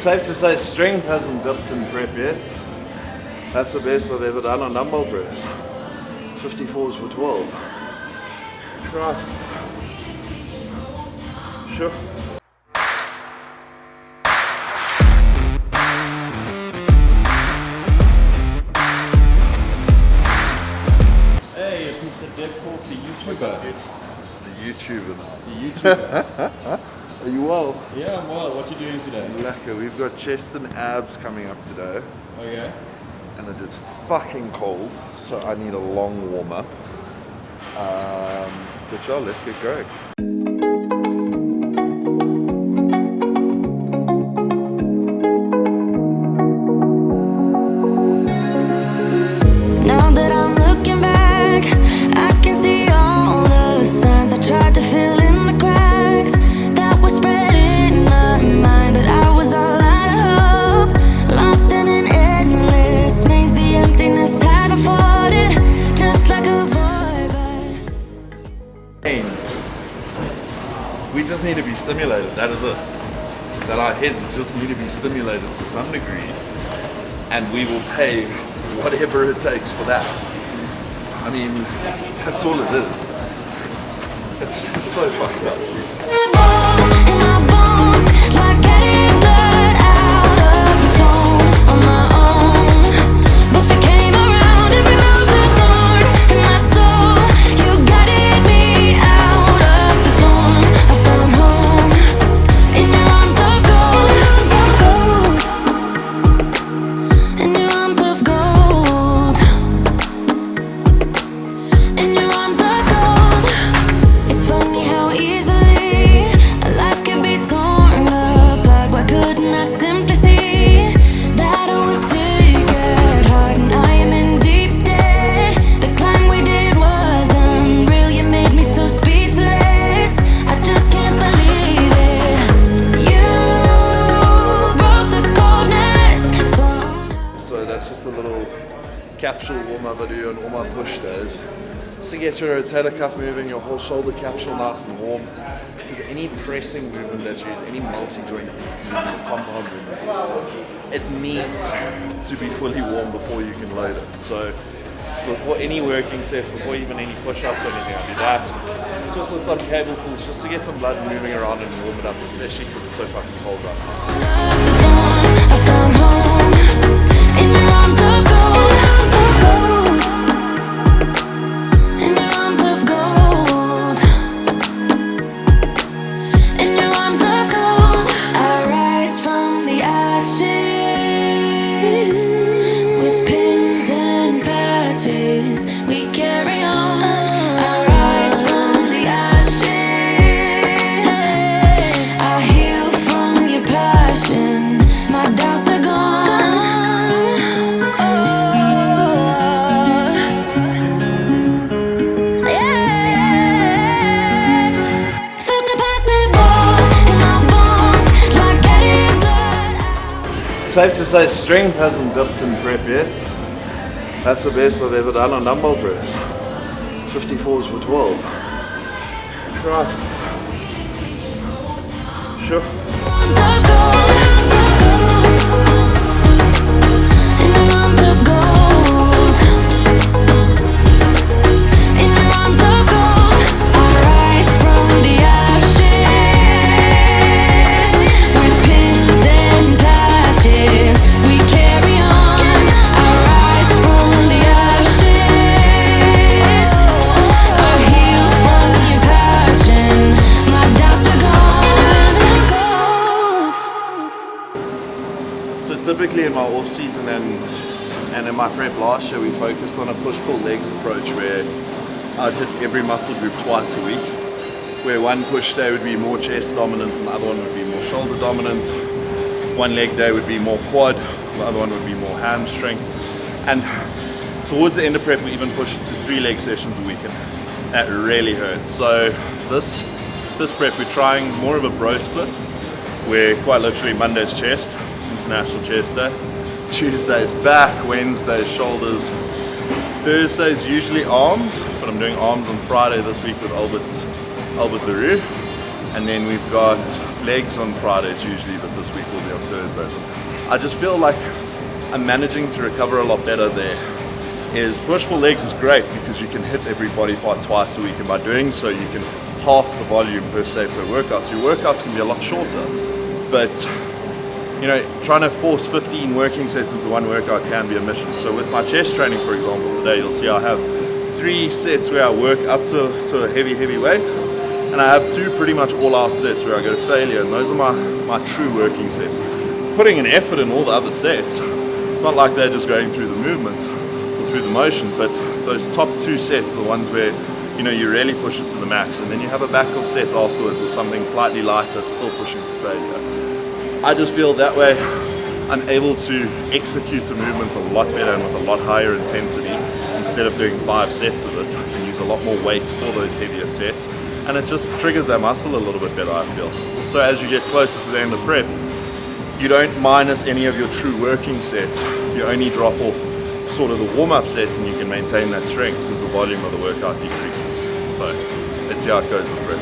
Safe to say strength hasn't dipped in prep yet. That's the best I've ever done on dumbbell press. 54s for 12. Right. Sure. Hey, it's Mr. Dev Corke, the YouTuber. The YouTuber now. The YouTuber. Are you well? Yeah, I'm well. What you doing today? Lekker. We've got chest and abs coming up today. Okay. And it is fucking cold, so I need a long warm up. But yeah, let's get going. Now that I'm looking back, I can see all the signs I tried to fill in the cracks that were spreading in my mind, but I was all out of hope, lost in an endless maze. The emptiness had unfolded just like a void, And we just need to be stimulated, that is it. That our heads just need to be stimulated to some degree, and we will pay whatever it takes for that. I mean, that's all it is. It's so fucked up. in my bones, like getting blood out of the stone on my own. But you came around and removed the thorn in my soul. You guided me out of the storm. I found home in your arms of gold, in your arms of gold, in your arms of gold. It's funny how easily a life can be torn apart. Why couldn't I simply see that I was sick at heart and I am in deep debt? The climb we did was unreal. You made me so speechless. I just can't believe it. You broke the coldness somehow. So that's just a little capsule warm-up video on all my push days. Just to get your rotator cuff moving, your whole shoulder capsule nice and warm. Because any pressing movement that you use, any multi-joint movement, compound movement, it needs to be fully warm before you can load it. So before any working sets, before even any push-ups or anything, I do that. Just with some cable pulls, just to get some blood moving around and warm it up, especially because it's so fucking cold right now. The storm, I found home in your arms of gold, in your arms of gold, in your arms of gold. I rise from the ashes with pins and patches. We carry on. I rise from the ashes. I heal from your passion. My doubts are gone. Yeah. Felt impossible in my bones, like getting blood out. Safe to say strength hasn't dipped in prep yet. That's the best I've ever done on dumbbell press. 54s for 12. Right. Sure. Arms of gold, in your arms of gold, in your arms of gold. I rise from the ashes with pins and patches. We carry on. I rise from the ashes. I heal from your passion. My doubts are gone. So typically in my off season and in my prep last year, we focused on a push-pull legs approach where I'd hit every muscle group twice a week, where one push day would be more chest dominant and the other one would be more shoulder dominant. One leg day would be more quad, the other one would be more hamstring. And towards the end of prep, we even pushed it to 3 leg sessions a week, and that really hurts. So this prep, we're trying more of a bro split, where quite literally Monday's chest, International Chest Day, Tuesday's back, Wednesday's shoulders, Thursday's usually arms, but I'm doing arms on Friday this week with Albert LaRue. And then we've got legs on Fridays usually, but this week will be on Thursdays. I just feel like I'm managing to recover a lot better there. Is push-pull legs is great because you can hit every body part twice a week, and by doing so you can half the volume per se per workout. So your workouts can be a lot shorter, but you know, trying to force 15 working sets into one workout can be a mission. So with my chest training, for example, today you'll see I have 3 sets where I work up to a heavy weight, and I have 2 pretty much all-out sets where I go to failure, and those are my true working sets. Putting an effort in all the other sets, it's not like they're just going through the movement or through the motion, but those top 2 sets are the ones where you know you really push it to the max, and then you have a backup set afterwards or something slightly lighter, still pushing to failure. I just feel that way I'm able to execute a movement a lot better and with a lot higher intensity. Instead of doing 5 sets of it, I can use a lot more weight for those heavier sets, and it just triggers that muscle a little bit better, I feel. So as you get closer to the end of prep, you don't minus any of your true working sets. You only drop off sort of the warm-up sets, and you can maintain that strength because the volume of the workout decreases. So let's see how it goes this prep.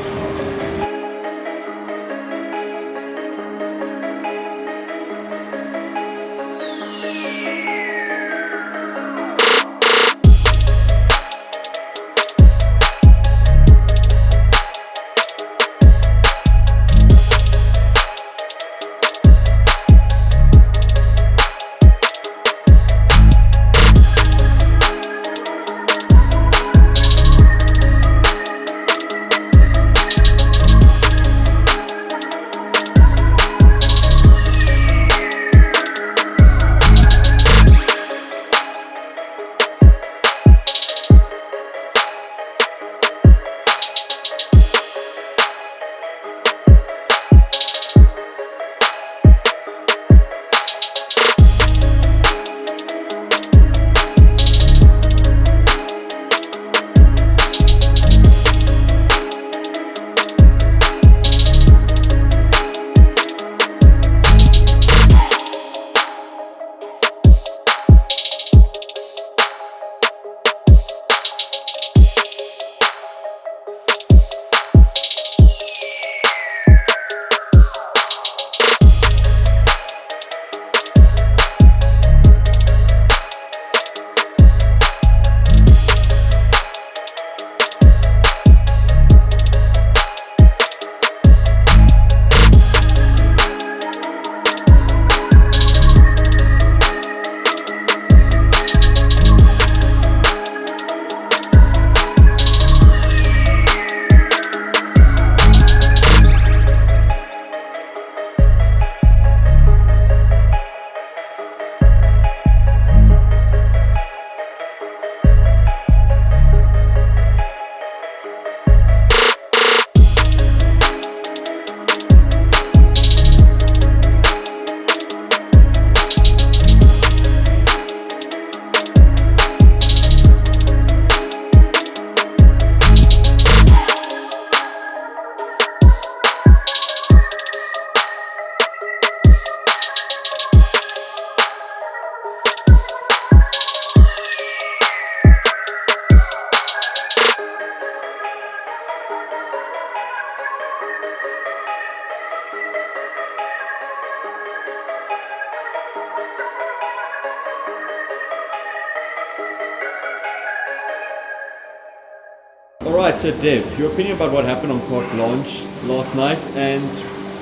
Alright, so Dev, your opinion about what happened on Corke launch last night, and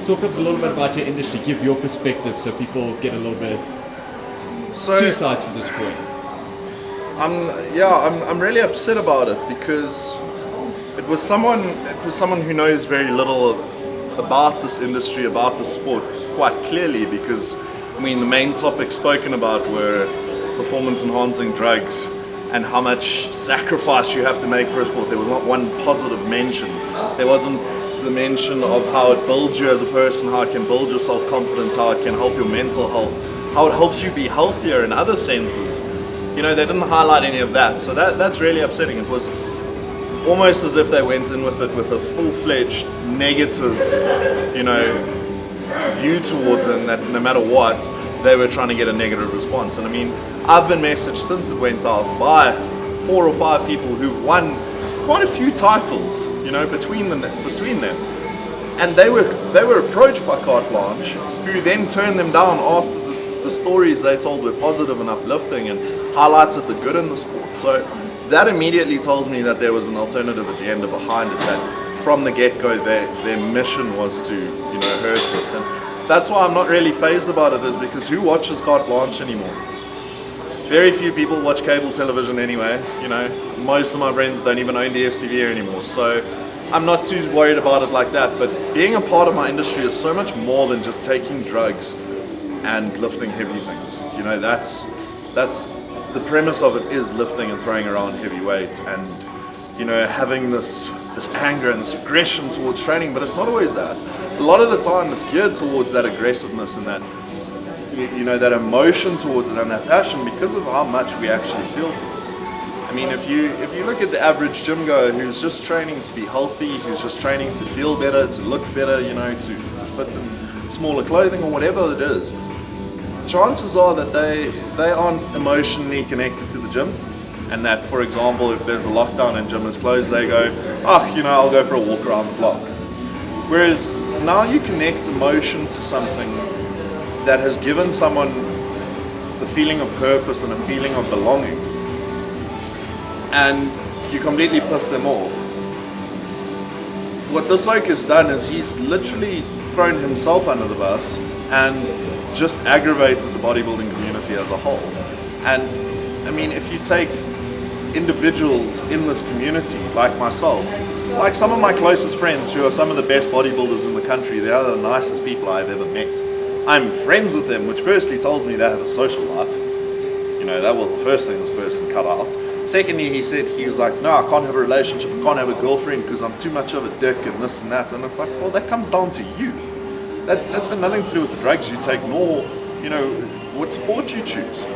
talk a little bit about your industry, give your perspective so people get a little bit of two sides to this coin. I'm really upset about it because it was someone who knows very little about this industry, about the sport quite clearly, because I mean the main topics spoken about were performance enhancing drugs and how much sacrifice you have to make for a sport. There was not one positive mention. There wasn't the mention of how it builds you as a person, how it can build your self-confidence, how it can help your mental health, how it helps you be healthier in other senses. You know, they didn't highlight any of that, so that's really upsetting. It was almost as if they went in with it with a full-fledged negative, you know, view towards it, and that no matter what, they were trying to get a negative response. And I mean, I've been messaged since it went out by 4 or 5 people who've won quite a few titles, you know, between them. And they were approached by Carte Blanche, who then turned them down after the stories they told were positive and uplifting and highlighted the good in the sport. So that immediately tells me that there was an alternative agenda behind it, that from the get-go their mission was to, hurt this. And that's why I'm not really fazed about it, is because who watches Carte Blanche anymore? Very few people watch cable television anyway. Most of my friends don't even own the STV anymore, so I'm not too worried about it like that. But being a part of my industry is so much more than just taking drugs and lifting heavy things. That's the premise of it, is lifting and throwing around heavy weight, and having this anger and this aggression towards training. But it's not always that. A lot of the time it's geared towards that aggressiveness and that that emotion towards it and that passion, because of how much we actually feel for this. I mean, if you look at the average gym goer who's just training to be healthy, who's just training to feel better, to look better, to fit in smaller clothing or whatever it is, chances are that they aren't emotionally connected to the gym, and that, for example, if there's a lockdown and gym is closed, they go, I'll go for a walk around the block. Whereas now you connect emotion to something that has given someone the feeling of purpose and a feeling of belonging, and you completely piss them off. What this oak has done is he's literally thrown himself under the bus and just aggravated the bodybuilding community as a whole. And I mean, if you take individuals in this community like myself, like some of my closest friends who are some of the best bodybuilders in the country, they are the nicest people I've ever met. I'm friends with them, which firstly tells me they have a social life. That was the first thing this person cut out. Secondly, he was like, no, I can't have a relationship, I can't have a girlfriend because I'm too much of a dick and this and that. And it's like, well, that comes down to you. That's got nothing to do with the drugs you take, nor, what sport you choose.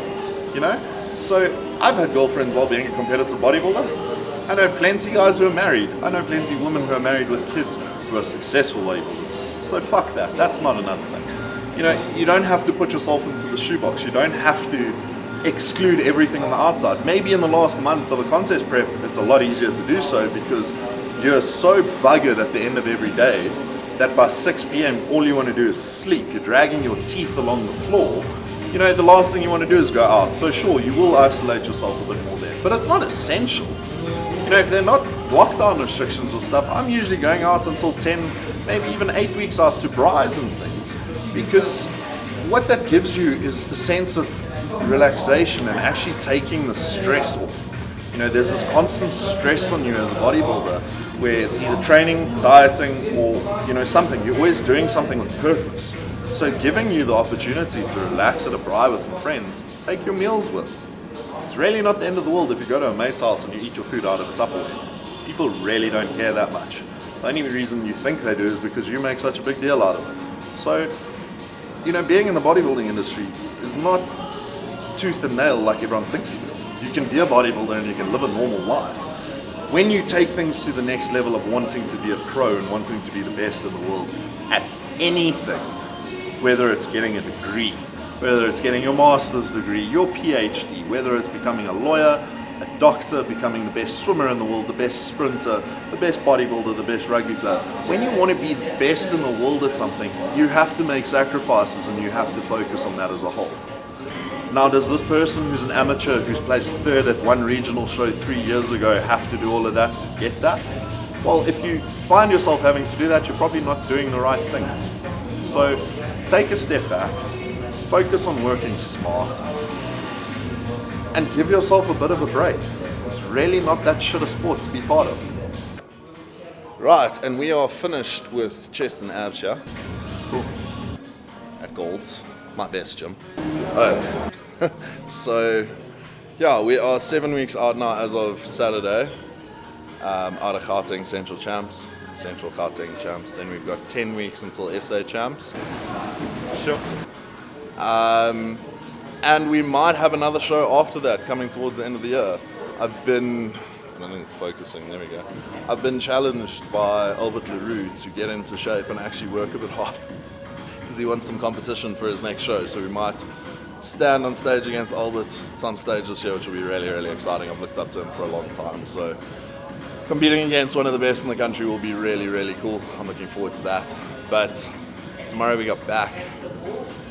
So I've had girlfriends while being a competitive bodybuilder. I know plenty of guys who are married. I know plenty of women who are married with kids who are successful bodybuilders. So fuck that. That's not another thing. You don't have to put yourself into the shoebox. You don't have to exclude everything on the outside. Maybe in the last month of a contest prep, it's a lot easier to do so because you're so buggered at the end of every day that by 6 p.m. all you want to do is sleep. You're dragging your teeth along the floor. The last thing you want to do is go out. So sure, you will isolate yourself a bit more there, but it's not essential. If they're not lockdown restrictions or stuff, I'm usually going out until 10, maybe even 8 weeks out to Bry's and things, because what that gives you is a sense of relaxation and actually taking the stress off. There's this constant stress on you as a bodybuilder where it's either training, dieting, or something. You're always doing something with purpose. So giving you the opportunity to relax at a braai with some friends, take your meals with. It's really not the end of the world if you go to a mate's house and you eat your food out of a Tupperware. People really don't care that much. The only reason you think they do is because you make such a big deal out of it. So, being in the bodybuilding industry is not tooth and nail like everyone thinks it is. You can be a bodybuilder and you can live a normal life. When you take things to the next level of wanting to be a pro and wanting to be the best in the world at anything, whether it's getting a degree, whether it's getting your master's degree, your PhD, whether it's becoming a lawyer, a doctor, becoming the best swimmer in the world, the best sprinter, the best bodybuilder, the best rugby player. When you want to be the best in the world at something, you have to make sacrifices and you have to focus on that as a whole. Now, does this person who's an amateur, who's placed third at one regional show 3 years ago, have to do all of that to get that? Well, if you find yourself having to do that, you're probably not doing the right things. So take a step back, focus on working smart, and give yourself a bit of a break. It's really not that shit a sport to be part of. Right, and we are finished with chest and abs here. Cool. At Gold's, my best gym. Oh. So, yeah, we are 7 weeks out now as of Saturday, out of Gauteng Central Gauteng Champs. Then we've got 10 weeks until SA Champs. Sure. And we might have another show after that coming towards the end of the year. I don't think it's focusing, there we go. I've been challenged by Albert Leroux to get into shape and actually work a bit hard because he wants some competition for his next show, so we might stand on stage against Albert at some stage this year, which will be really, really exciting. I've looked up to him for a long time, so competing against one of the best in the country will be really, really cool. I'm looking forward to that. But tomorrow we got back,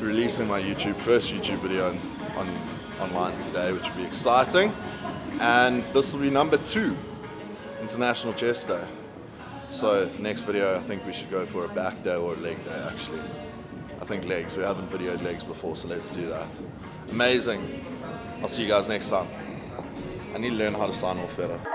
releasing my first YouTube video online today, which will be exciting. And this will be number 2, International Chest Day. So next video, I think we should go for a back day or a leg day actually. I think legs, we haven't videoed legs before, so let's do that. Amazing. I'll see you guys next time. I need to learn how to sign off better.